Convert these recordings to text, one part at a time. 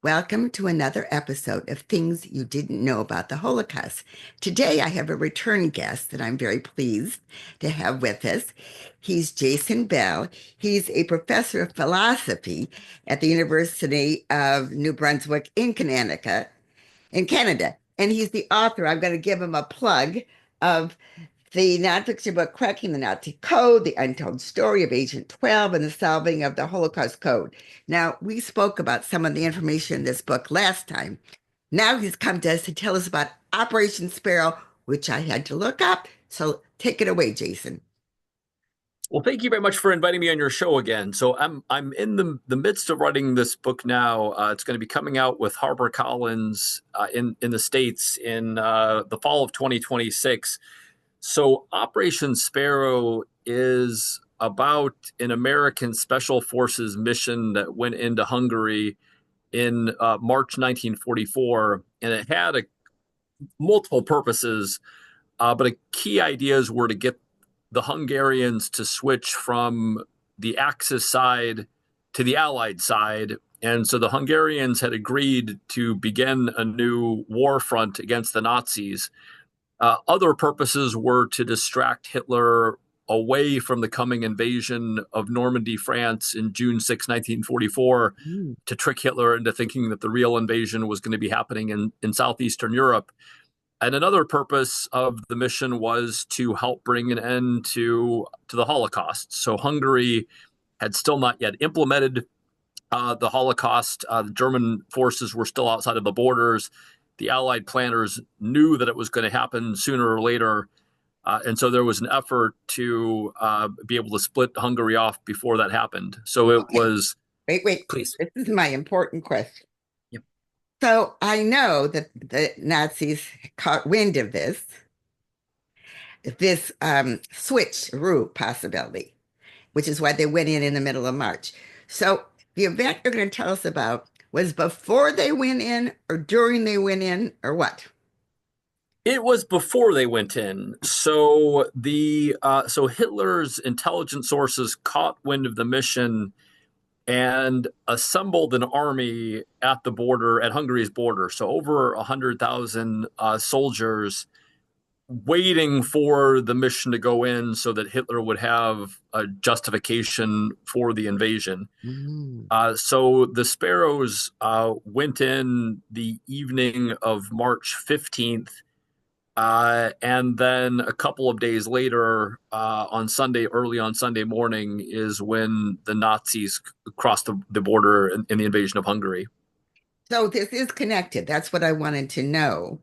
Welcome to another episode of Things You Didn't Know About the Holocaust. Today, I have a return guest that I'm very pleased to have with us. He's Jason Bell. He's a professor of philosophy at the University of New Brunswick in Canada. And he's the author, I'm going to give him a plug, of the nonfiction book Cracking the Nazi Code, The Untold Story of Agent 12, and the Solving of the Holocaust Code. Now, we spoke about some of the information in this book last time. Now he's come to us to tell us about Operation Sparrow, which I had to look up. So take it away, Jason. Well, thank you very much for inviting me on your show again. So I'm in the midst of writing this book now. It's going to be coming out with HarperCollins in the States in the fall of 2026. So Operation Sparrow is about an American Special Forces mission that went into Hungary in March 1944, and it had multiple purposes, but a key ideas were to get the Hungarians to switch from the Axis side to the Allied side. And so the Hungarians had agreed to begin a new war front against the Nazis. Other purposes were to distract Hitler away from the coming invasion of Normandy, France in June 6, 1944, Mm. to trick Hitler into thinking that the real invasion was going to be happening in Southeastern Europe. And another purpose of the mission was to help bring an end to the Holocaust. So Hungary had still not yet implemented the Holocaust. The German forces were still outside of the borders. The Allied planners knew that it was going to happen sooner or later. And so there was an effort to be able to split Hungary off before that happened. So it Okay, was, wait. please. This is my important question. Yep. So I know that the Nazis caught wind of this switch-roo possibility, which is why they went in the middle of March. So the event you're going to tell us about was before they went in or during they went in or what? It was before they went in. So Hitler's intelligence sources caught wind of the mission and assembled an army at the border, at Hungary's border. So over 100,000 soldiers waiting for the mission to go in so that Hitler would have a justification for the invasion. Mm. So the Sparrows went in the evening of March 15th. And then a couple of days later, early on Sunday morning, is when the Nazis crossed the border in the invasion of Hungary. So this is connected. That's what I wanted to know.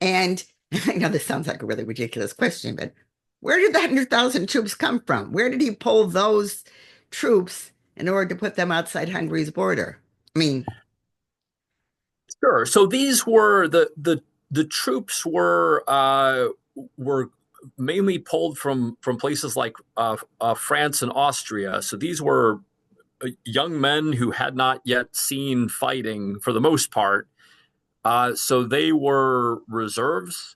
And I know this sounds like a really ridiculous question, but where did the 100,000 troops come from? Where did he pull those troops in order to put them outside Hungary's border? I mean, Sure. So these were the troops were mainly pulled from places like France and Austria. So these were young men who had not yet seen fighting for the most part. So they were reserves,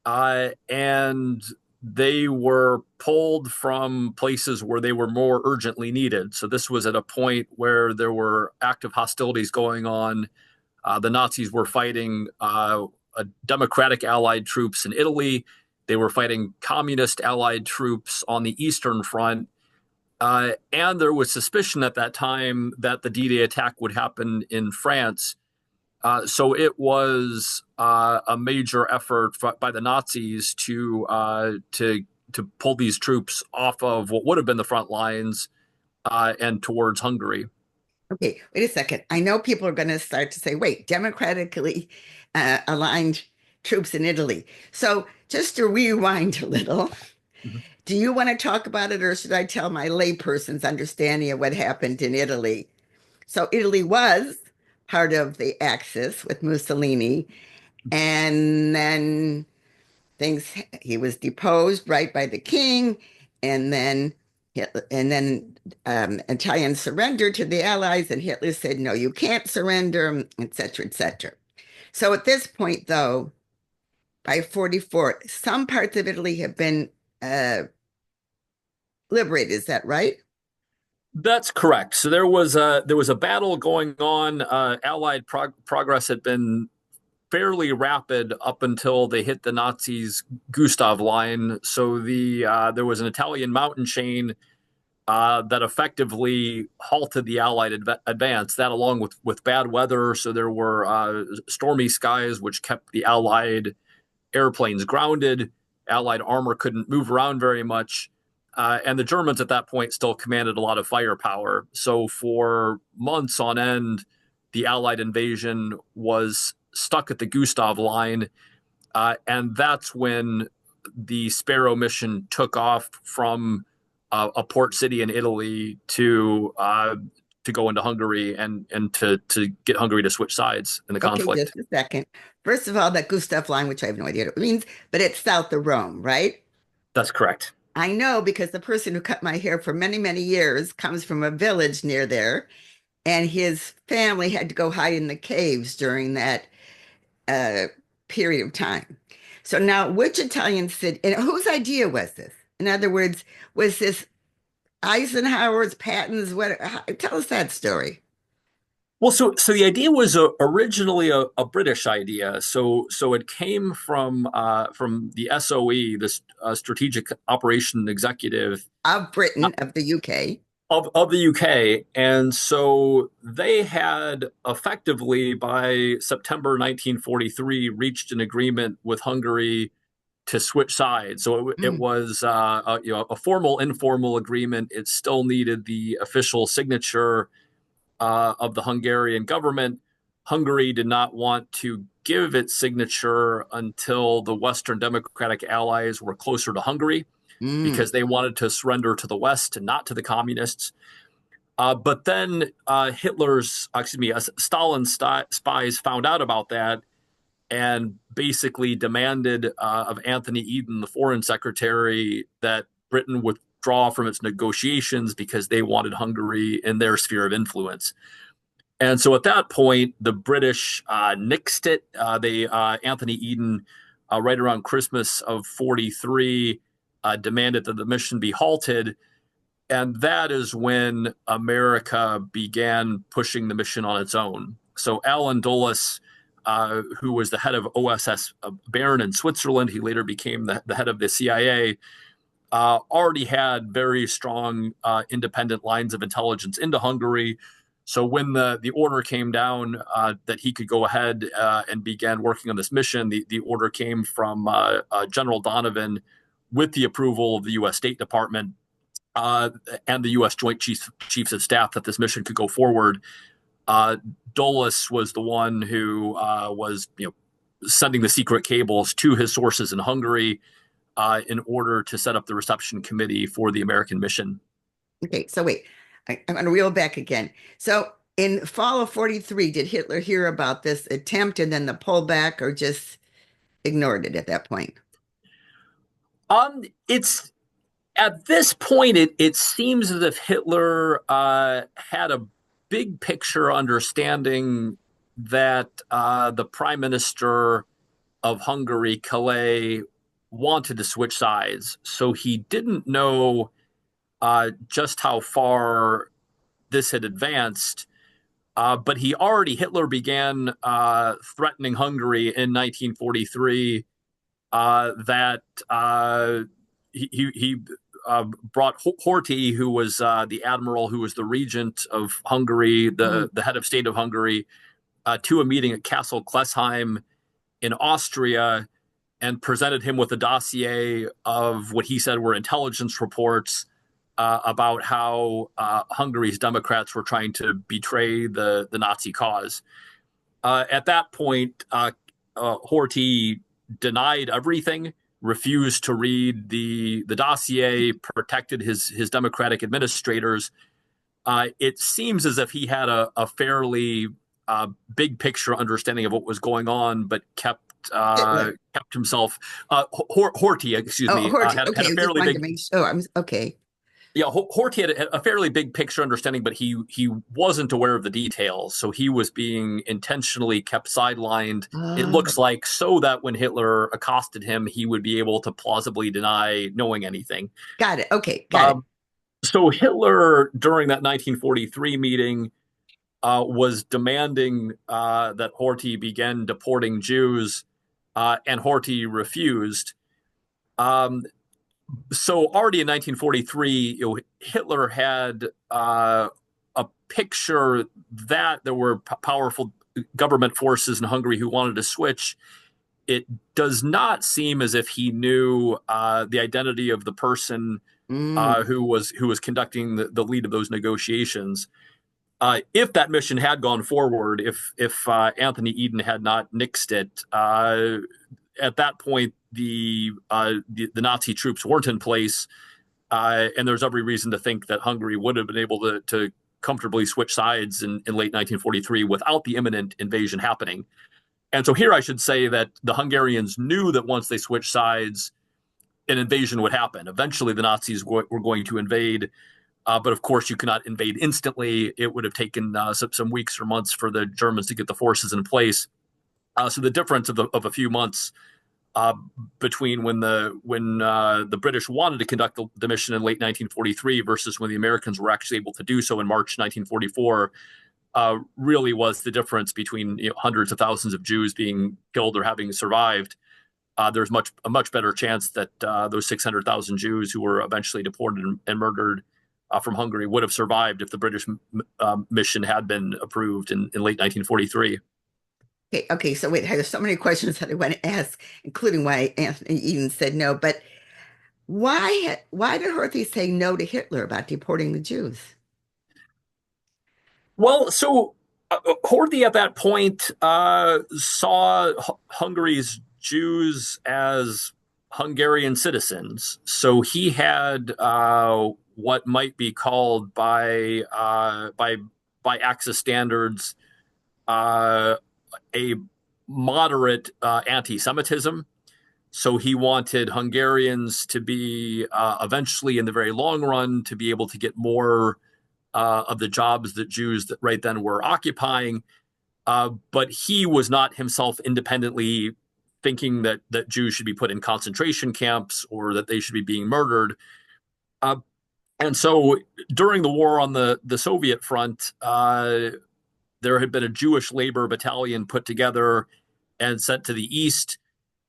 and they were pulled from places where they were more urgently needed. So this was at a point where there were active hostilities going on. The Nazis were fighting democratic allied troops in Italy. They were fighting communist allied troops on the Eastern Front. And there was suspicion at that time that the D-Day attack would happen in France. So it was a major effort by the Nazis to pull these troops off of what would have been the front lines and towards Hungary. okay, wait a second. I know people are going to start to say, wait, democratically aligned troops in Italy. So just to rewind a little, Mhm. do you want to talk about it or should I tell my layperson's understanding of what happened in Italy? So Italy was part of the Axis with Mussolini, and then things he was deposed right by the king, and then Italians surrendered to the Allies, and Hitler said, "No, you can't surrender," etc., etc. So at this point, though, by 44, some parts of Italy have been uh, liberated. Is that right? That's correct. So there was a battle going on. Allied progress had been fairly rapid up until they hit the Nazis' Gustav Line. So there was an Italian mountain chain that effectively halted the Allied advance. That, along with bad weather, so there were stormy skies, which kept the Allied airplanes grounded. Allied armor couldn't move around very much. And the Germans at that point still commanded a lot of firepower. So for months on end, the Allied invasion was stuck at the Gustav Line. And that's when the Sparrow mission took off from a port city in Italy to go into Hungary and to get Hungary to switch sides in the Okay, conflict. just a second. First of all, that Gustav line, which I have no idea what it means, but it's south of Rome, right? That's correct. I know because the person who cut my hair for many, many years comes from a village near there, and his family had to go hide in the caves during that uh, period of time. So now, which Italian city, and whose idea was this? In other words, was this Eisenhower's, Patton's? Tell us that story. Well, so the idea was originally a British idea. So it came from the SOE, this Strategic Operation Executive Of Britain, of the UK. of the UK, and so they had effectively by September 1943 reached an agreement with Hungary to switch sides. So it Mm, was a formal informal agreement. It still needed the official signature of the Hungarian government. Hungary did not want to give its signature until the Western Democratic allies were closer to Hungary mm, because they wanted to surrender to the West and not to the communists. But then Stalin's spies found out about that and basically demanded of Anthony Eden, the foreign secretary, that Britain withdraw from its negotiations because they wanted Hungary in their sphere of influence. And so at that point, the British nixed it. They Anthony Eden, right around Christmas of '43, demanded that the mission be halted, and that is when America began pushing the mission on its own. So Alan Dulles, who was the head of OSS Bern in Switzerland, he later became the head of the CIA, already had very strong independent lines of intelligence into Hungary. So when the order came down that he could go ahead and began working on this mission, the order came from General Donovan with the approval of the U.S. State Department uh, and the U.S. Joint Chiefs of Staff that this mission could go forward. Uh, Dulles was the one who was sending the secret cables to his sources in Hungary in order to set up the reception committee for the American mission. okay, so wait, I'm going to reel back again. So in fall of 43, did Hitler hear about this attempt and then the pullback or just ignored it at that point? It's at this point, it seems as if Hitler had a big picture understanding that the prime minister of Hungary, Calais, wanted to switch sides. So he didn't know just how far this had advanced. But Hitler began threatening Hungary in 1943 that he brought Horthy, who was the admiral who was the regent of Hungary, Mm, the head of state of Hungary, to a meeting at Castle Klesheim in Austria and presented him with a dossier of what he said were intelligence reports about how Hungary's Democrats were trying to betray the Nazi cause. At that point, Horthy denied everything, refused to read the dossier, protected his Democratic administrators. It seems as if he had a fairly big picture understanding of what was going on, but Hitler. kept himself. Horthy, excuse Oh, me, Horty. had Okay, a I just fairly wanted to big make sure. I'm okay. Horty had a fairly big picture understanding, but he wasn't aware of the details, so he was being intentionally kept sidelined. It looks Oh, like so that when Hitler accosted him, he would be able to plausibly deny knowing anything. got it. Okay, got it. Um, So Hitler, during that 1943 meeting, was demanding that Horthy begin deporting Jews, and Horthy refused. Um, so already in 1943, Hitler had a picture that there were powerful government forces in Hungary who wanted to switch. It does not seem as if he knew the identity of the person Mm, who was conducting the lead of those negotiations. If that mission had gone forward, if Anthony Eden had not nixed it, at that point the Nazi troops weren't in place, and there's every reason to think that Hungary would have been able to comfortably switch sides in late 1943 without the imminent invasion happening. And so here I should say that the Hungarians knew that once they switched sides, an invasion would happen. Eventually, the Nazis were going to invade, but of course, you cannot invade instantly. It would have taken some weeks or months for the Germans to get the forces in place. So the difference of a few months uh, between when the British wanted to conduct the mission in late 1943 versus when the Americans were actually able to do so in March 1944 really was the difference between hundreds of thousands of Jews being killed or having survived. There's a much better chance that those 600,000 Jews who were eventually deported and murdered from Hungary would have survived if the British mission had been approved in late 1943. okay, okay. So wait, there's so many questions that I want to ask, including why Anthony Eden said no. But why did Horthy say no to Hitler about deporting the Jews? Well, so Horthy at that point saw Hungary's Jews as Hungarian citizens. So he had what might be called by Axis standards uh, a moderate anti-Semitism. So he wanted Hungarians to be eventually, in the very long run, to be able to get more of the jobs that Jews that right then were occupying. But he was not himself independently thinking that Jews should be put in concentration camps or that they should be being murdered. Uh, and so during the war on the Soviet front, there had been a Jewish labor battalion put together and sent to the east,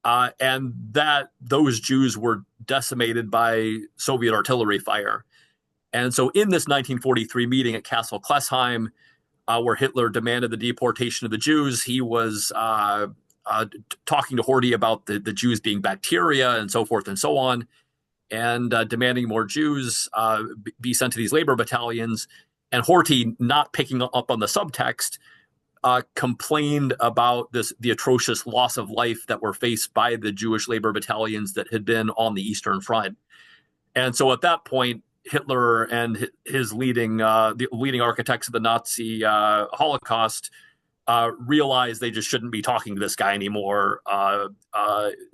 and that those Jews were decimated by Soviet artillery fire. And so, in this 1943 meeting at Castle Klesheim, where Hitler demanded the deportation of the Jews, he was talking to Horthy about the Jews being bacteria and so forth and so on, and demanding more Jews be sent to these labor battalions. And Horthy, not picking up on the subtext, complained about the atrocious loss of life that were faced by the Jewish labor battalions that had been on the Eastern Front. And so at that point, Hitler and his the leading architects of the Nazi Holocaust realized they just shouldn't be talking to this guy anymore.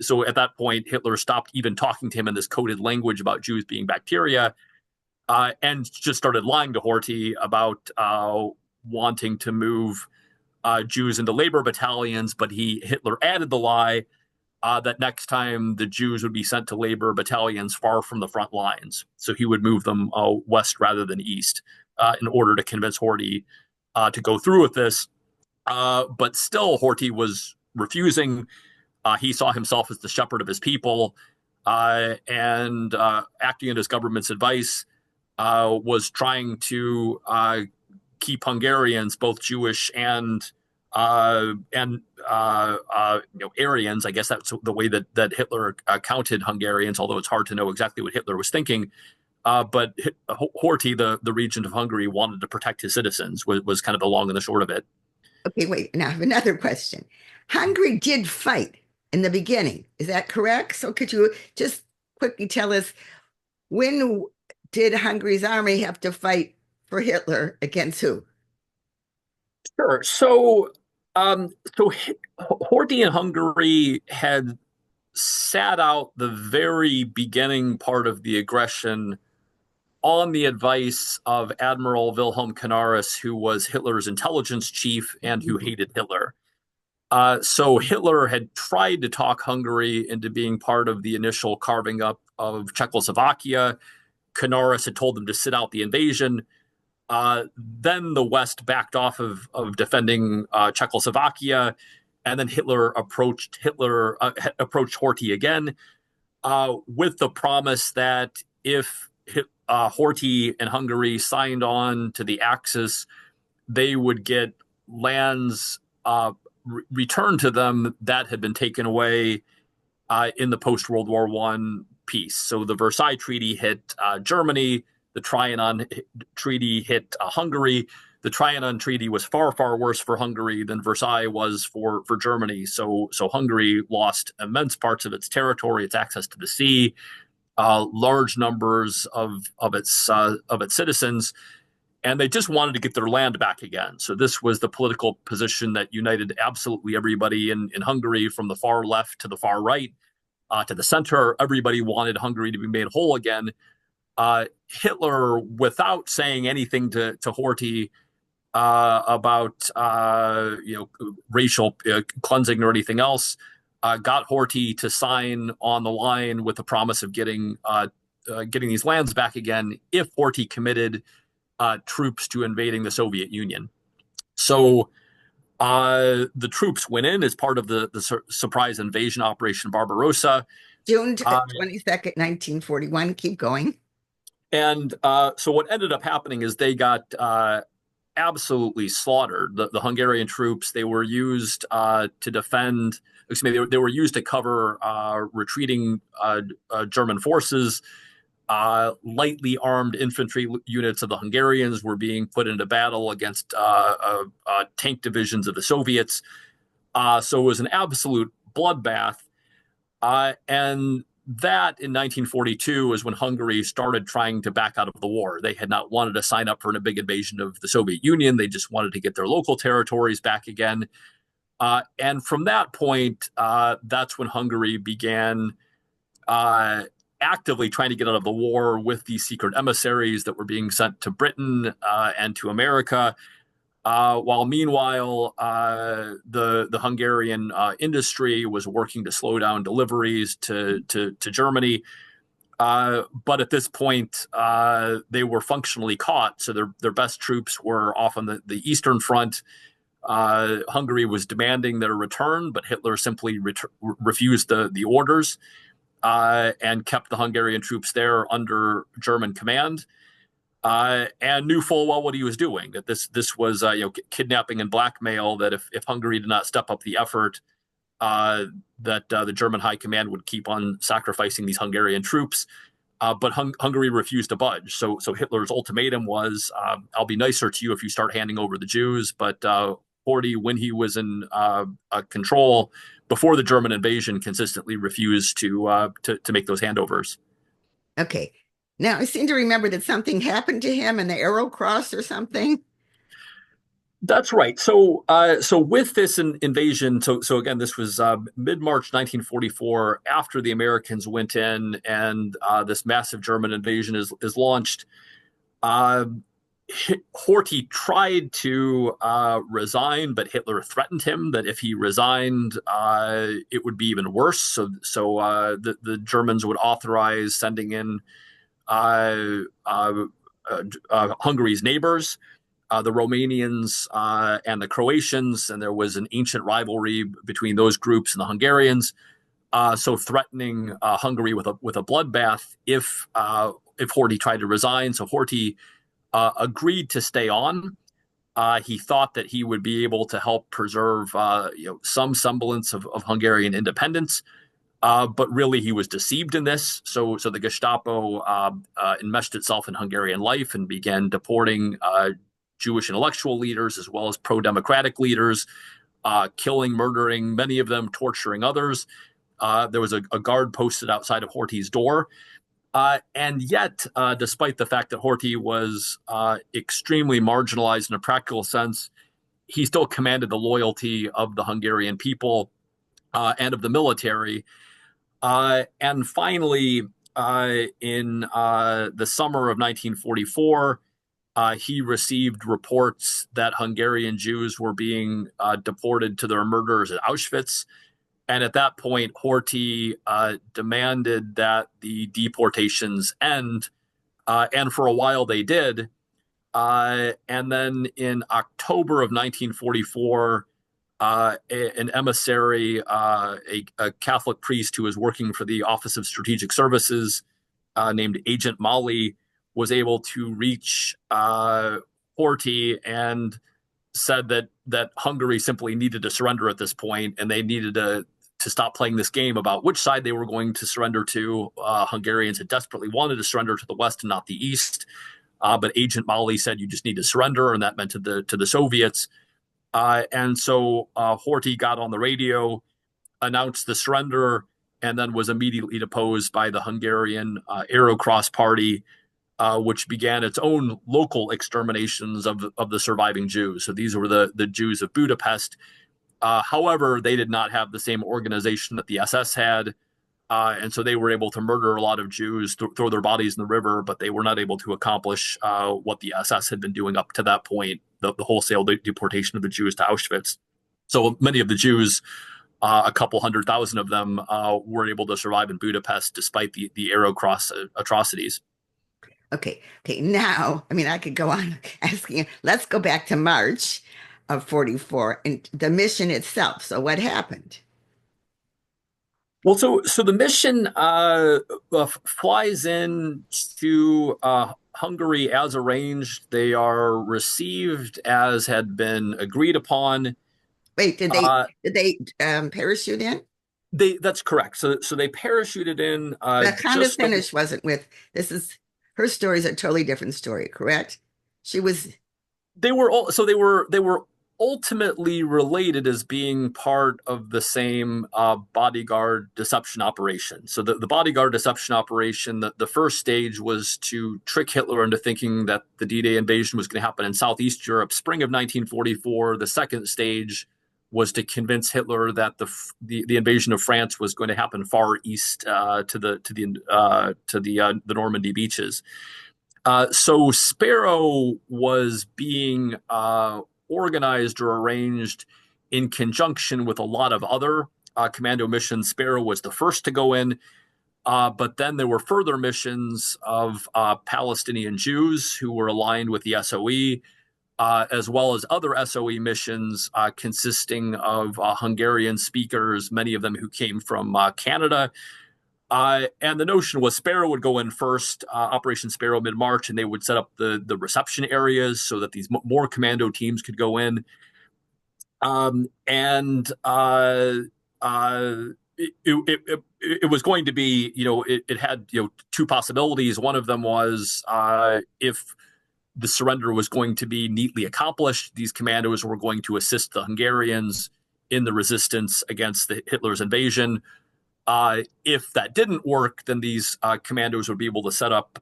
So at that point, Hitler stopped even talking to him in this coded language about Jews being bacteria, and just started lying to Horthy about wanting to move Jews into labor battalions. But Hitler added the lie that next time the Jews would be sent to labor battalions far from the front lines. So he would move them west rather than east in order to convince Horthy to go through with this. But still, Horthy was refusing. He saw himself as the shepherd of his people, and acting on his government's advice, was trying to keep Hungarians, both Jewish and Aryans. I guess that's the way that Hitler counted Hungarians, although it's hard to know exactly what Hitler was thinking. But Horthy, the regent of Hungary, wanted to protect his citizens, was kind of the long and the short of it. Okay, wait. Now I have another question. Hungary did fight in the beginning. Is that correct? So could you just quickly tell us when did Hungary's army have to fight for Hitler against who? Sure. So Horthy and Hungary had sat out the very beginning part of the aggression on the advice of Admiral Wilhelm Canaris, who was Hitler's intelligence chief and who hated Hitler. So Hitler had tried to talk Hungary into being part of the initial carving up of Czechoslovakia. Canaris had told them to sit out the invasion. Then the West backed off of defending Czechoslovakia, and then Hitler approached Horthy again with the promise that if Horthy and Hungary signed on to the Axis, they would get lands returned to them that had been taken away in the post-World War I peace. So the Versailles Treaty hit Germany. The Trianon Treaty hit Hungary. The Trianon Treaty was far, far worse for Hungary than Versailles was for Germany. So Hungary lost immense parts of its territory, its access to the sea, large numbers of its citizens, and they just wanted to get their land back again. So this was the political position that united absolutely everybody in Hungary, from the far left to the far right to the center. Everybody wanted Hungary to be made whole again. Hitler, without saying anything to Horthy about racial cleansing or anything else, got Horthy to sign on the line with the promise of getting these lands back again if Horthy committed troops to invading the Soviet Union. So the troops went in as part of the surprise invasion Operation Barbarossa. June 22nd, 1941. Keep going. And so what ended up happening is they got absolutely slaughtered. The Hungarian troops, they were used to defend, excuse me, they were used to cover retreating German forces. Lightly armed infantry units of the Hungarians were being put into battle against tank divisions of the Soviets. So it was an absolute bloodbath. And that in 1942 is when Hungary started trying to back out of the war. They had not wanted to sign up for a big invasion of the Soviet Union. They just wanted to get their local territories back again. And from that point, that's when Hungary began actively trying to get out of the war with these secret emissaries that were being sent to Britain and to America. While meanwhile, the Hungarian industry was working to slow down deliveries to Germany. But at this point, they were functionally caught. So their best troops were off on the Eastern Front. Hungary was demanding their return, but Hitler simply refused the orders and kept the Hungarian troops there under German command. And knew full well what he was doing, that this was kidnapping and blackmail, that if Hungary did not step up the effort, that the German high command would keep on sacrificing these Hungarian troops. But Hungary refused to budge. So Hitler's ultimatum was, I'll be nicer to you if you start handing over the Jews. But Horthy, when he was in control before the German invasion, consistently refused to make those handovers. Okay. Now, I seem to remember that something happened to him in the Arrow Cross or something. That's right. So with this invasion, so again, this was mid-March 1944, after the Americans went in, and this massive German invasion is launched. Horthy tried to resign, but Hitler threatened him that if he resigned, it would be even worse. So the Germans would authorize sending in Hungary's neighbors, the Romanians and the Croatians, and there was an ancient rivalry between those groups and the Hungarians. So threatening Hungary with a bloodbath if Horthy tried to resign. So Horthy agreed to stay on. He thought that he would be able to help preserve some semblance of Hungarian independence. But really, he was deceived in this. So the Gestapo enmeshed itself in Hungarian life and began deporting Jewish intellectual leaders as well as pro-democratic leaders, killing, murdering many of them, torturing others. There was a guard posted outside of Horthy's door. And yet, despite the fact that Horthy was extremely marginalized in a practical sense, he still commanded the loyalty of the Hungarian people and of the military. And finally, in the summer of 1944, he received reports that Hungarian Jews were being deported to their murders at Auschwitz. And at that point, Horthy demanded that the deportations end And for a while they did. And then in October of 1944, an emissary, a Catholic priest who was working for the Office of Strategic Services, named Agent Molly, was able to reach Horthy and said that Hungary simply needed to surrender at this point, and they needed to stop playing this game about which side they were going to surrender to. Hungarians had desperately wanted to surrender to the west and not the east, but Agent Molly said you just need to surrender, and that meant to the Soviets. And so Horthy got on the radio, announced the surrender, and then was immediately deposed by the Hungarian Aerocross Party, which began its own local exterminations of the surviving Jews. So these were the Jews of Budapest. However, they did not have the same organization that the SS had. And so they were able to murder a lot of Jews, throw their bodies in the river, but they were not able to accomplish what the SS had been doing up to that point, the wholesale deportation of the Jews to Auschwitz. So many of the Jews, a couple 100,000 of them, were able to survive in Budapest despite the Aerocross atrocities. Okay. Okay. Now, I mean, I could go on asking. Let's go back to March of 44 and the mission itself. So what happened? Well, so the mission flies in to Hungary as arranged. They are received as had been agreed upon. Wait, Uh, did they parachute in? that's correct. So they parachuted in The kind of just finish wasn't with this is her story is a totally different story, correct? She was they were ultimately related as being part of the same bodyguard deception operation. So the bodyguard deception operation, the first stage was to trick Hitler into thinking that the D-Day invasion was going to happen in Southeast Europe, spring of 1944. The second stage was to convince Hitler that the invasion of France was going to happen far east, to the Normandy beaches. So Sparrow was being organized or arranged in conjunction with a lot of other commando missions. Sparrow was the first to go in, but then there were further missions of Palestinian Jews who were aligned with the SOE, as well as other SOE missions consisting of Hungarian speakers, many of them who came from Canada. And the notion was Sparrow would go in first, Operation Sparrow mid-March, and they would set up the reception areas so that these more commando teams could go in. And it was going to be, it had, two possibilities. One of them was if the surrender was going to be neatly accomplished, these commandos were going to assist the Hungarians in the resistance against Hitler's invasion. If that didn't work, then these commandos would be able to set up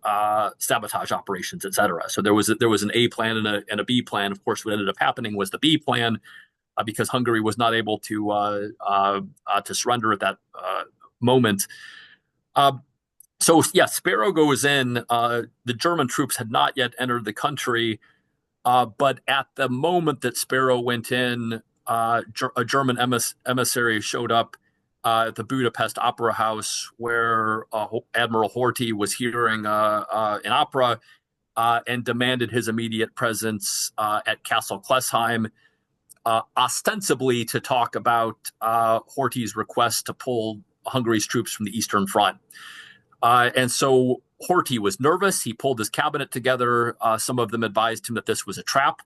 sabotage operations, etc. So there was an A plan and a B plan. Of course, what ended up happening was the B plan, because Hungary was not able to surrender at that moment. So yeah, Sparrow goes in. The German troops had not yet entered the country, but at the moment that Sparrow went in, a German emissary showed up at the Budapest Opera House, where Admiral Horthy was hearing an opera, and demanded his immediate presence at Castle Klesheim, ostensibly to talk about Horthy's request to pull Hungary's troops from the Eastern Front. And so Horthy was nervous. He pulled his cabinet together. Some of them advised him that this was a trap.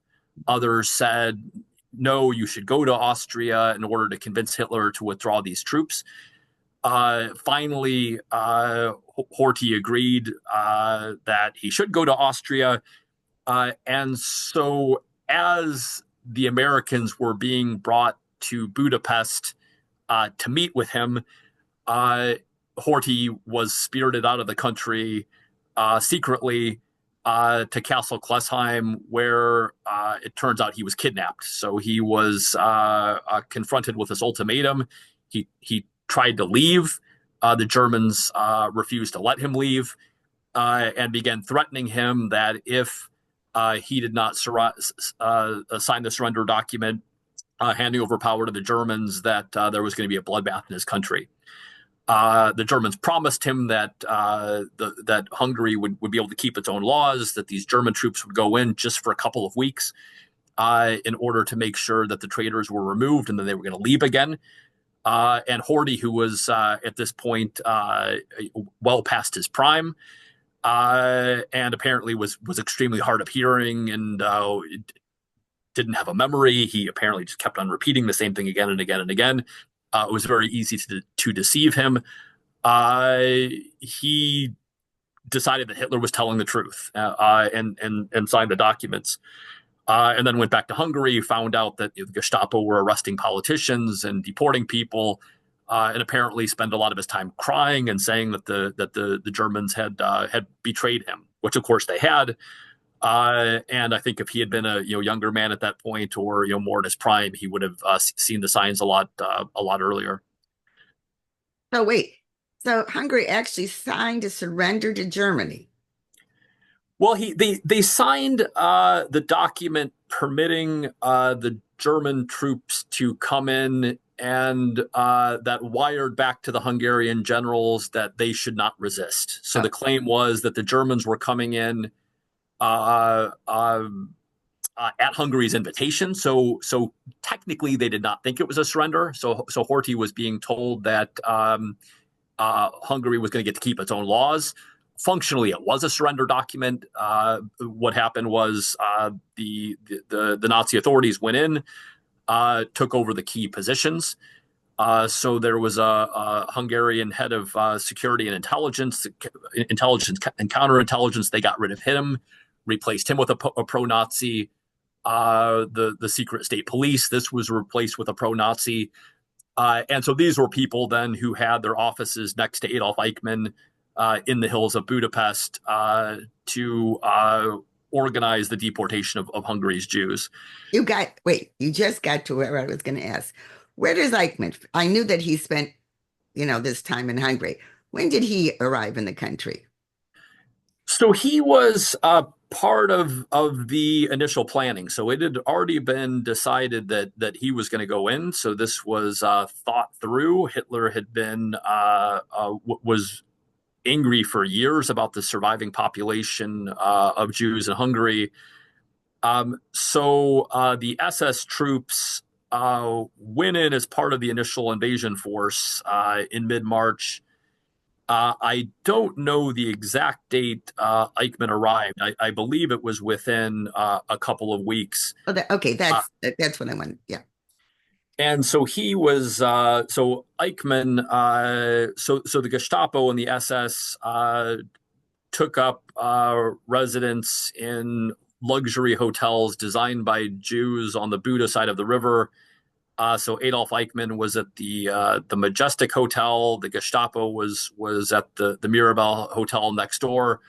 Others said, no, you should go to Austria in order to convince Hitler to withdraw these troops. Finally, Horthy agreed that he should go to Austria. And so as the Americans were being brought to Budapest to meet with him, Horthy was spirited out of the country secretly to Castle Klesheim, where it turns out he was kidnapped. So he was confronted with this ultimatum. He tried to leave. The Germans refused to let him leave, and began threatening him that if he did not sign the surrender document, handing over power to the Germans, that there was going to be a bloodbath in his country. The Germans promised him that that Hungary would be able to keep its own laws, that these German troops would go in just for a couple of weeks in order to make sure that the traitors were removed and then they were going to leave again. And Horthy, who was at this point well past his prime, and apparently was extremely hard of hearing and didn't have a memory. He apparently just kept on repeating the same thing again and again and again. It was very easy to deceive him. He decided that Hitler was telling the truth and signed the documents. And then went back to Hungary, found out that the Gestapo were arresting politicians and deporting people, and apparently spent a lot of his time crying and saying that the Germans had betrayed him, which of course they had. And I think if he had been a younger man at that point, or more in his prime, he would have seen the signs a lot earlier. So wait, so Hungary actually signed to surrender to Germany. Well, they signed the document permitting the German troops to come in, and that wired back to the Hungarian generals that they should not resist. So Oh, the claim was that the Germans were coming in uh, uh, at Hungary's invitation. So technically, they did not think it was a surrender. So Horthy was being told that Hungary was going to get to keep its own laws. Functionally, it was a surrender document. What happened was the Nazi authorities went in, took over the key positions. So there was a Hungarian head of security and intelligence and counterintelligence. They got rid of him, replaced him with a pro-Nazi. The secret state police. This was replaced with a pro-Nazi. And so these were people then who had their offices next to Adolf Eichmann in the hills of Budapest to organize the deportation of Hungary's Jews. you just got to where I was going to ask. Where does Eichmann? I knew that he spent, this time in Hungary. When did he arrive in the country? So he was part of the initial planning. So it had already been decided that he was going to go in. So this was thought through. Hitler had been was angry for years about the surviving population of Jews in Hungary. So the SS troops went in as part of the initial invasion force in mid-March. I don't know the exact date Eichmann arrived. I believe it was within a couple of weeks. Oh, okay, Uh, that's what I wanted. Yeah. and so he was so Eichmann. So the Gestapo and the SS took up residence in luxury hotels designed by Jews on the Buda side of the river. So Adolf Eichmann was at the Majestic Hotel. The Gestapo was at the Mirabel Hotel next door,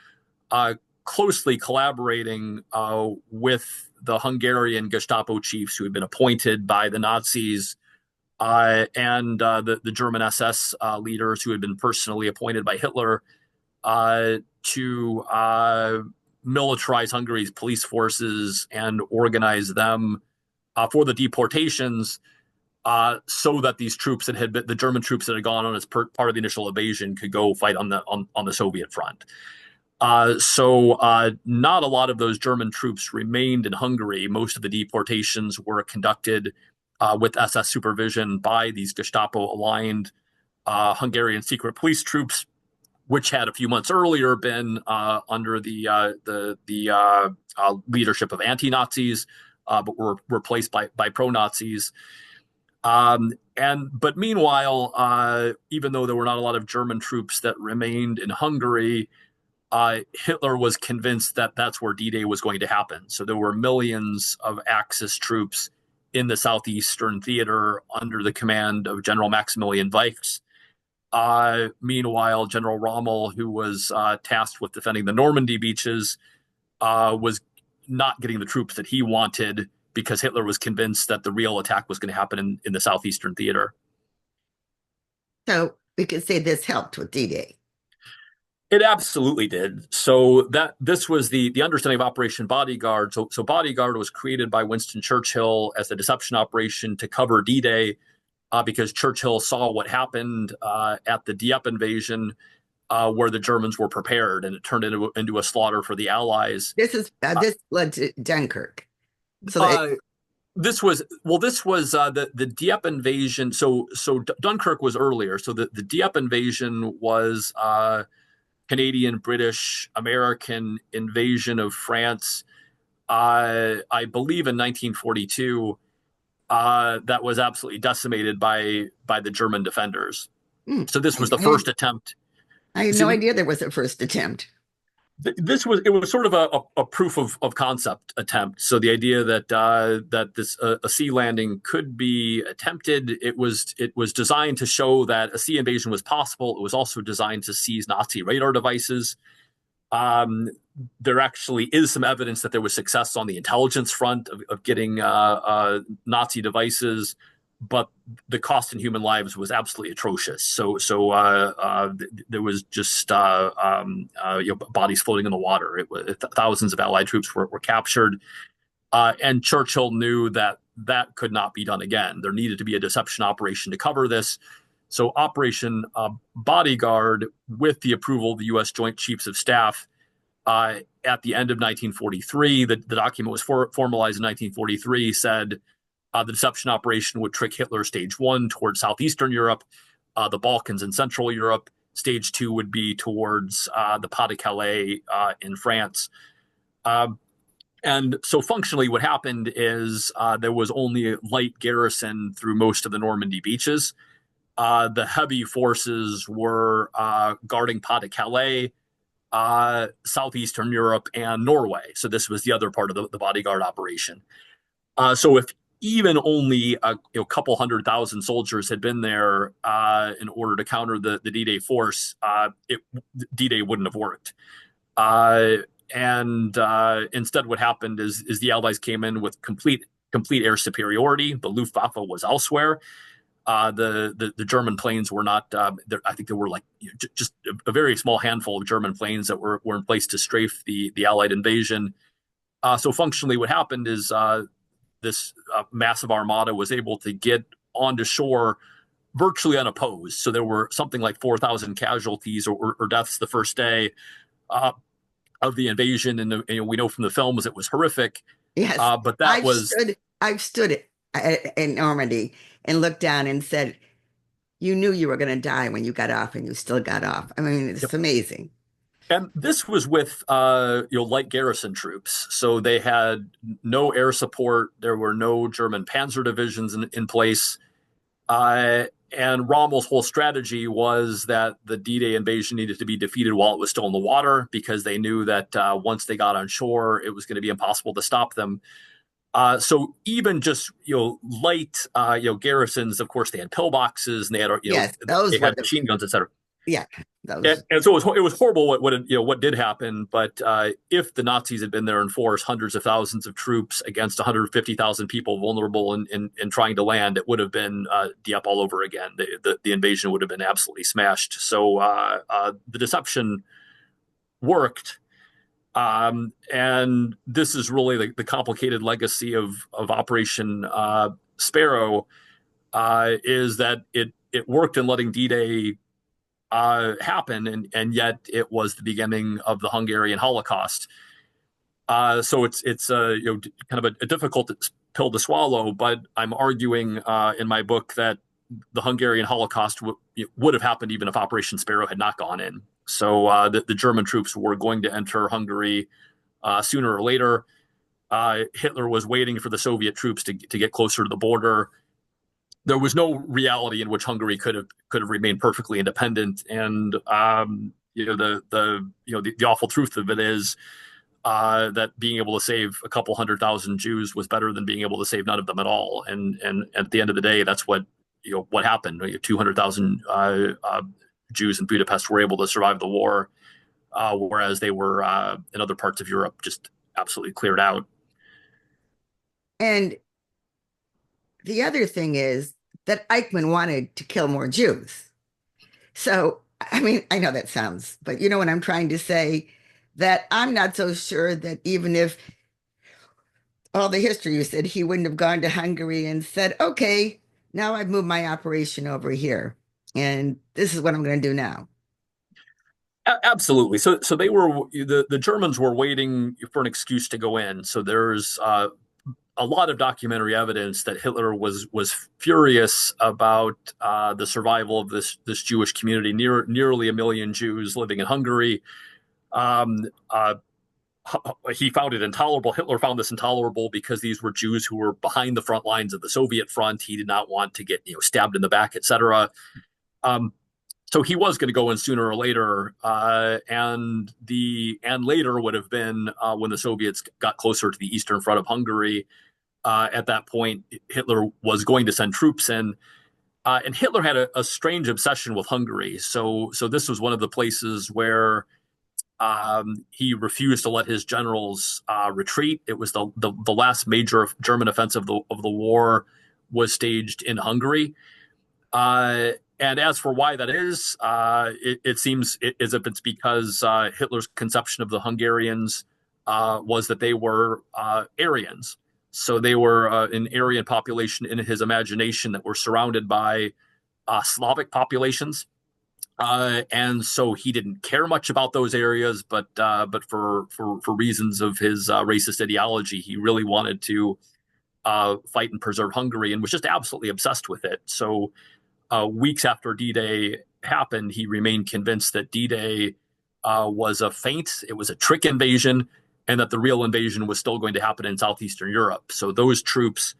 closely collaborating with the Hungarian Gestapo chiefs who had been appointed by the Nazis and the German SS leaders who had been personally appointed by Hitler to militarize Hungary's police forces and organize them for the deportations. So that these troops that had been the German troops that had gone on as part of the initial invasion could go fight on the Soviet front. So not a lot of those German troops remained in Hungary. Most of the deportations were conducted with SS supervision by these Gestapo-aligned Hungarian secret police troops, which had a few months earlier been under the leadership of anti-Nazis, but were replaced by pro-Nazis. But meanwhile, even though there were not a lot of German troops that remained in Hungary, Hitler was convinced that that's where D-Day was going to happen. So there were millions of Axis troops in the southeastern theater under the command of General Maximilian Weichs. Meanwhile, General Rommel, who was tasked with defending the Normandy beaches, was not getting the troops that he wanted because Hitler was convinced that the real attack was going to happen in the southeastern theater. So we could say this helped with D-Day. It absolutely did. So that this was the understanding of Operation Bodyguard. So Bodyguard was created by Winston Churchill as a deception operation to cover D-Day. because Churchill saw what happened at the Dieppe invasion, where the Germans were prepared, and it turned into a slaughter for the Allies. Uh, This led to Dunkirk. So that uh, this was the Dieppe invasion. So Dunkirk was earlier. So the Dieppe invasion was Canadian, British, American invasion of France. I believe in 1942. That was absolutely decimated by the German defenders. hmm, So this was the I, first attempt. I had no See, idea there was a first attempt. it was sort of a proof of concept attempt. So the idea that that this a sea landing could be attempted, it was designed to show that a sea invasion was possible. It was also designed to seize Nazi radar devices. Um, there actually is some evidence that there was success on the intelligence front of getting Nazi devices, but the cost in human lives was absolutely atrocious. There was just bodies floating in the water. Thousands of Allied troops were captured, and Churchill knew that that could not be done again. There needed to be a deception operation to cover this. So Operation Bodyguard, with the approval of the U.S. Joint Chiefs of Staff, at the end of 1943, the document was formalized in 1943, said the deception operation would trick Hitler stage one towards southeastern Europe, the Balkans and Central Europe. Stage two would be towards the Pas de Calais in France. And so functionally, what happened is there was only a light garrison through most of the Normandy beaches. The heavy forces were guarding Pas de Calais, southeastern Europe, and Norway. So this was the other part of the bodyguard operation. So if even only a couple 100,000 soldiers had been there in order to counter the D-Day force, D-Day wouldn't have worked. And instead, what happened is the Allies came in with complete air superiority. The Luftwaffe was elsewhere. The German planes were not. I think there were just a very small handful of German planes that were in place to strafe the Allied invasion. So functionally, what happened is this massive armada was able to get onto shore virtually unopposed. So there were something like 4,000 casualties or deaths the first day of the invasion, and we know from the films it was horrific. Yes, But that was I've stood in Normandy and looked down and said, you knew you were going to die when you got off, and you still got off. I mean, it's amazing. And this was with light garrison troops, so they had no air support. There were no German panzer divisions in place, and Rommel's whole strategy was that the D-Day invasion needed to be defeated while it was still in the water, because they knew that once they got on shore, it was going to be impossible to stop them. So even just light garrisons, of course, they had pillboxes and they had Yes, they those were had machine guns, etc. yeah, And, those. and so it was horrible what did happen. But if the Nazis had been there in force, hundreds of thousands of troops against 150,000 people vulnerable in trying to land, it would have been Dieppe all over again. The invasion would have been absolutely smashed. So the deception worked. And this is really the complicated legacy of Operation Sparrow, is that it worked in letting D-Day happen, and yet it was the beginning of the Hungarian Holocaust. So it's kind of a difficult pill to swallow, but I'm arguing in my book that the Hungarian Holocaust would have happened even if Operation Sparrow had not gone in. So the German troops were going to enter Hungary sooner or later. Hitler was waiting for the Soviet troops to get closer to the border. There was no reality in which Hungary could have remained perfectly independent, and the awful truth of it is that being able to save a couple 100,000 Jews was better than being able to save none of them at all. And at the end of the day, that's what happened. 200,000 Jews in Budapest were able to survive the war, whereas they were in other parts of Europe just absolutely cleared out. And the other thing is that Eichmann wanted to kill more Jews. So, I mean, I know that sounds, but you know what I'm trying to say? That I'm not so sure that even if all the history you said, he wouldn't have gone to Hungary and said, okay, now I've moved my operation over here, and this is what I'm going to do now. Absolutely. So they were the Germans were waiting for an excuse to go in. So there's a lot of documentary evidence that Hitler was furious about the survival of this Jewish community, nearly a million Jews living in Hungary. Um, uh, he found it intolerable. Hitler found this intolerable because these were Jews who were behind the front lines of the Soviet front. He did not want to get stabbed in the back, etc. Um, so he was going to go in sooner or later, and later would have been when the Soviets got closer to the eastern front of Hungary. At that point, Hitler was going to send troops in, and Hitler had a strange obsession with Hungary. So this was one of the places where he refused to let his generals retreat. It was the last major German offensive of the war was staged in Hungary. And as for why that is, it seems as if it's because Hitler's conception of the Hungarians was that they were Aryans. So they were an Aryan population in his imagination that were surrounded by Slavic populations. And so he didn't care much about those areas, but for reasons of his racist ideology, he really wanted to fight and preserve Hungary and was just absolutely obsessed with it. So weeks after D-Day happened, he remained convinced that D-Day was a feint, it was a trick invasion, and that the real invasion was still going to happen in southeastern Europe. So those troops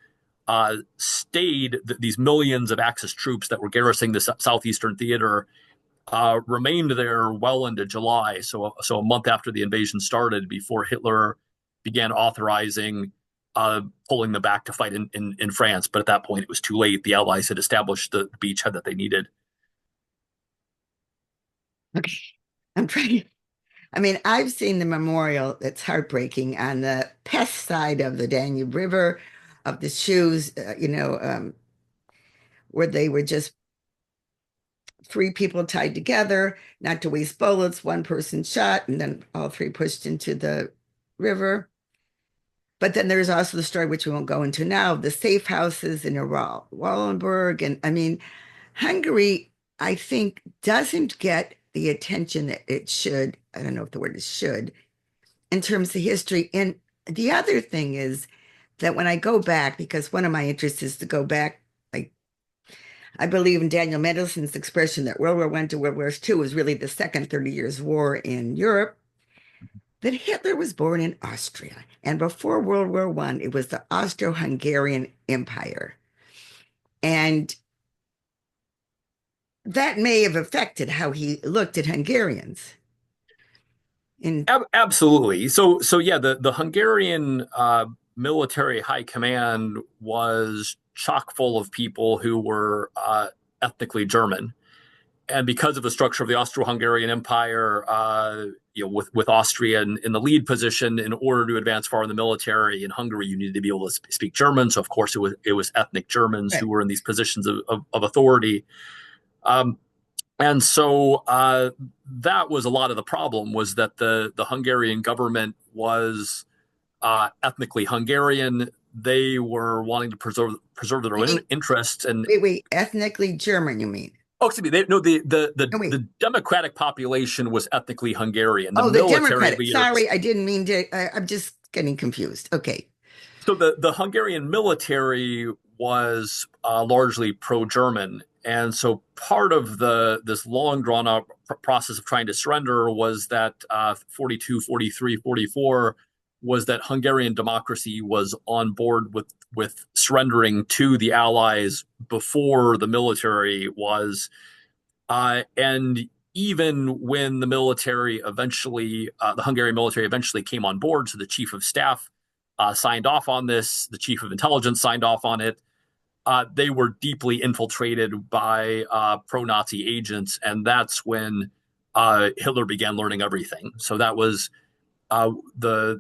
stayed, these millions of Axis troops that were garrisoning the southeastern theater remained there well into July. So a month after the invasion started, before Hitler began authorizing pulling them back to fight in France. But at that point, it was too late. The Allies had established the beachhead that they needed. Okay, I'm trying. I mean, I've seen the memorial that's heartbreaking on the Pest side of the Danube River, of the shoes, where they were just three people tied together, not to waste bullets, one person shot, and then all three pushed into the river. But then there's also the story, which we won't go into now, of the safe houses in Wallenberg. And I mean, Hungary, I think, doesn't get the attention that it should. I don't know if the word is should in terms of history. And the other thing is that when I go back, because one of my interests is to go back, I believe in Daniel Mendelsohn's expression that World War I to World War II was really the second 30 Years' War in Europe, that Hitler was born in Austria. And before World War I, it was the Austro-Hungarian Empire. And that may have affected how he looked at Hungarians. And Absolutely. So yeah, the Hungarian military high command was chock full of people who were ethnically German. And because of the structure of the Austro-Hungarian Empire, with Austria in the lead position, in order to advance far in the military in Hungary, you needed to be able to speak German. So of course, it was ethnic Germans right. who were in these positions of authority. Um, and so that was a lot of the problem, was that the Hungarian government was ethnically Hungarian. They were wanting to preserve their own Wait, interests, and wait, ethnically German, you mean? oh, excuse me. No, No, wait. the democratic population was ethnically Hungarian. The Oh, the military Democratic. leaders. Sorry, I didn't mean to. I'm just getting confused. Okay. So the Hungarian military was largely pro-German, and so part of this long drawn out process of trying to surrender was that 42, 43, 44 was that Hungarian democracy was on board with surrendering to the Allies before the military was. And even when the Hungarian military eventually came on board, so the chief of staff signed off on this, the chief of intelligence signed off on it, they were deeply infiltrated by pro-Nazi agents, and that's when Hitler began learning everything. So that was the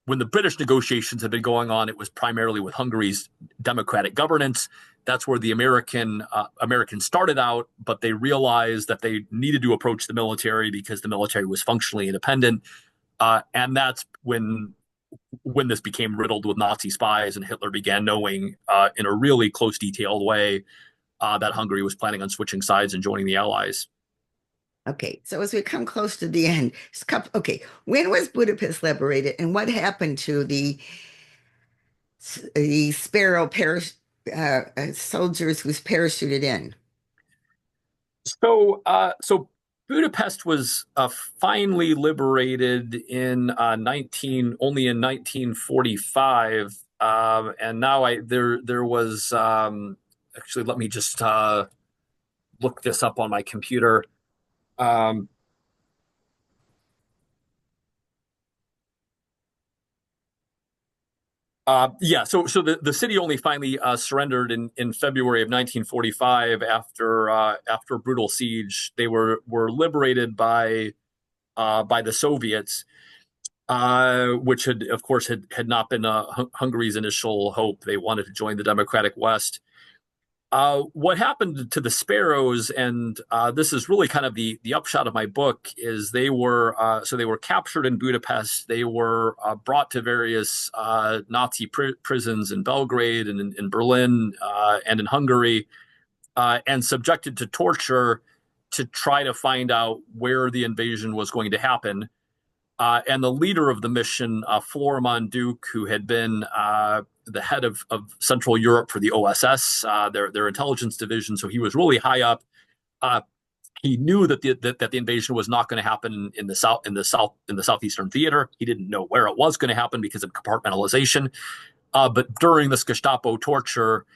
when the British negotiations had been going on, it was primarily with Hungary's democratic governance. That's where the Americans started out, but they realized that they needed to approach the military because the military was functionally independent, and that's when when this became riddled with Nazi spies and Hitler began knowing in a really close, detailed way that Hungary was planning on switching sides and joining the Allies. Okay, so as we come close to the end, okay, when was Budapest liberated, and what happened to the Sparrow soldiers who's parachuted in? So Budapest was finally liberated in 1945, and now I there was actually, let me just look this up on my computer. Um, yeah, so the city only finally surrendered in February of 1945 after a brutal siege. They were liberated by the Soviets, which had, of course, had not been Hungary's initial hope. They wanted to join the Democratic West. What happened to the Sparrows, and this is really kind of the upshot of my book, is they were captured in Budapest. They were brought to various Nazi prisons in Belgrade and in Berlin and in Hungary, and subjected to torture to try to find out where the invasion was going to happen. And the leader of the mission, Florimond Duke, who had been the head of Central Europe for the OSS, their intelligence division, so he was really high up. Uh, he knew that the invasion was not going to happen in the southeastern theater. He didn't know where it was going to happen because of compartmentalization. But during this Gestapo torture,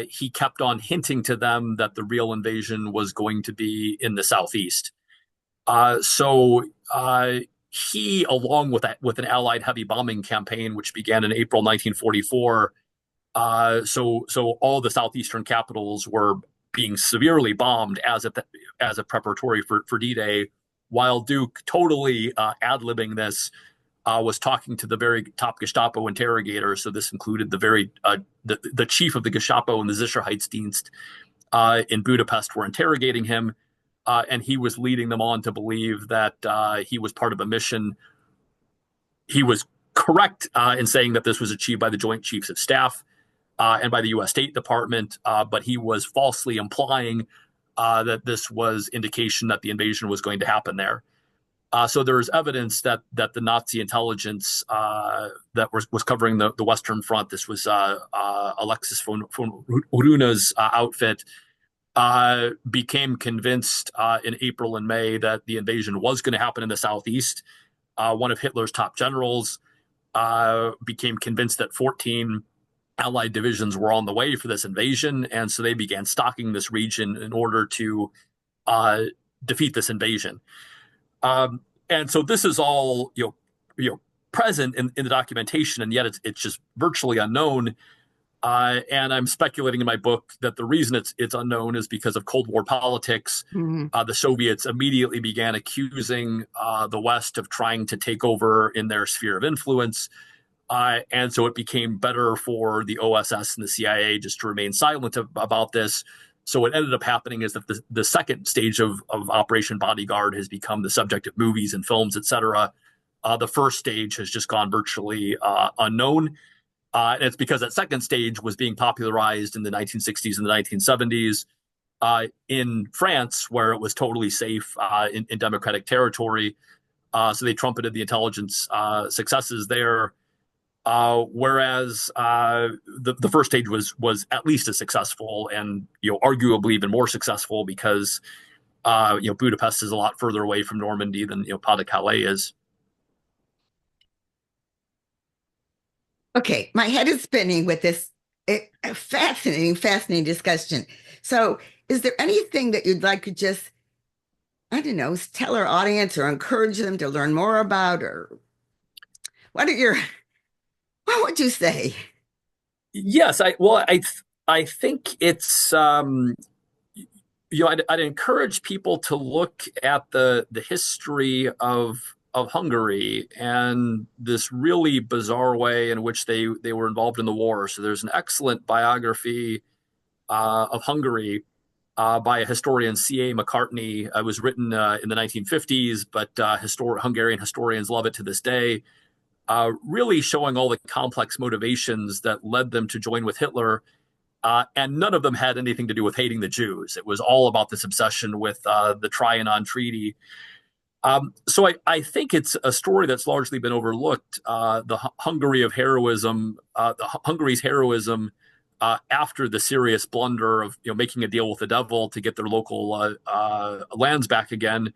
he kept on hinting to them that the real invasion was going to be in the southeast. So he, along with an Allied heavy bombing campaign, which began in April 1944, so all the southeastern capitals were being severely bombed as a preparatory for D-Day, while Duke, totally ad-libbing this, was talking to the very top Gestapo interrogators. So this included the chief of the Gestapo and the Sicherheitsdienst in Budapest were interrogating him, and he was leading them on to believe that he was part of a mission. He was correct in saying that this was achieved by the Joint Chiefs of Staff and by the U.S. State Department, but he was falsely implying that this was indication that the invasion was going to happen there. So there is evidence that the Nazi intelligence that was covering the Western Front, this was Alexis von Runa's outfit, became convinced in April and May that the invasion was going to happen in the southeast. One of Hitler's top generals became convinced that 14 Allied divisions were on the way for this invasion, and so they began stocking this region in order to defeat this invasion. And so this is all present in the documentation, and yet it's just virtually unknown. And I'm speculating in my book that the reason it's unknown is because of Cold War politics. Mhm. The Soviets immediately began accusing the West of trying to take over in their sphere of influence. And so it became better for the OSS and the CIA just to remain silent about this. So what ended up happening is that the second stage of Operation Bodyguard has become the subject of movies and films, etc. The first stage has just gone virtually unknown. And it's because that second stage was being popularized in the 1960s and the 1970s in France, where it was totally safe in democratic territory. So they trumpeted the intelligence successes there. Whereas the first stage was at least as successful, and arguably even more successful because Budapest is a lot further away from Normandy than Pas de Calais is. Okay, my head is spinning with this fascinating discussion. So, is there anything that you'd like to just, I don't know, tell our audience or encourage them to learn more about, or what are your, what would you say? Yes, I think it's I'd encourage people to look at the history of Hungary and this really bizarre way in which they were involved in the war. So there's an excellent biography of Hungary by a historian, C.A. McCartney. It was written in the 1950s, but Hungarian historians love it to this day. really showing all the complex motivations that led them to join with Hitler. And none of them had anything to do with hating the Jews. It was all about this obsession with the Trianon Treaty. So I think it's a story that's largely been overlooked. The Hungary of heroism, Hungary's heroism after the serious blunder of making a deal with the devil to get their local lands back again,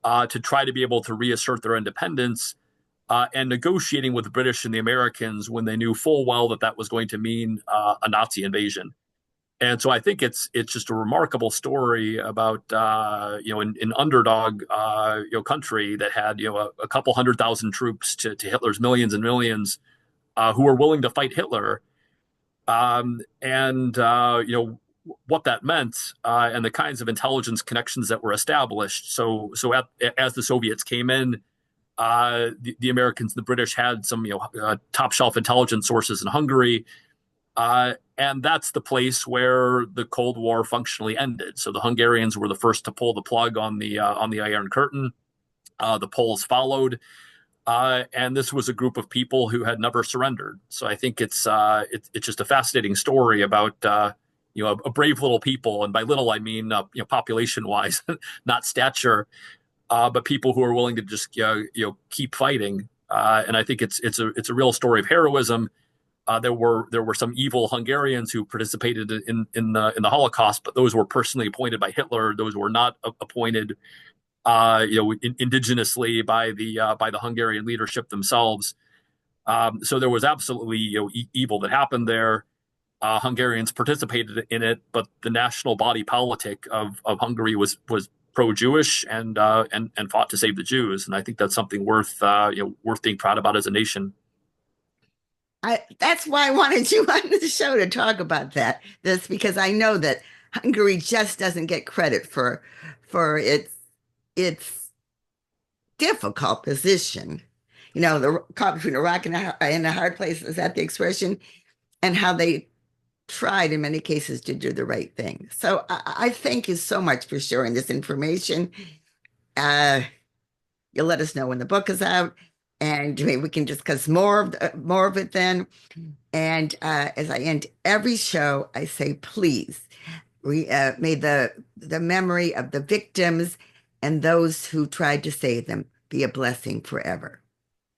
to try to be able to reassert their independence, and negotiating with the British and the Americans when they knew full well that that was going to mean a Nazi invasion. And so I think it's just a remarkable story about an underdog country that had a couple 100,000 troops to Hitler's millions and millions, who were willing to fight Hitler, and what that meant, and the kinds of intelligence connections that were established. As the Soviets came in, the Americans, the British had some top shelf intelligence sources in Hungary. And that's the place where the Cold War functionally ended. So the Hungarians were the first to pull the plug on the Iron Curtain. The Poles followed, and this was a group of people who had never surrendered. So I think it's just a fascinating story about a brave little people, and by little I mean population wise, not stature, but people who are willing to just keep fighting. And I think it's a real story of heroism. There were some evil Hungarians who participated in the Holocaust, but those were personally appointed by Hitler. Those were not appointed, indigenously by the Hungarian leadership themselves. So there was absolutely evil that happened there. Hungarians participated in it, but the national body politic of Hungary was pro-Jewish and fought to save the Jews. And I think that's something worth being proud about as a nation. That's why I wanted you on the show to talk about this because I know that Hungary just doesn't get credit for its difficult position. The caught between a rock and a hard place, is that the expression? And how they tried in many cases to do the right thing. So I thank you so much for sharing this information. Uh, you'll let us know when the book is out, and maybe we can discuss more of it then. And as I end every show, I say, please, may the memory of the victims and those who tried to save them be a blessing forever.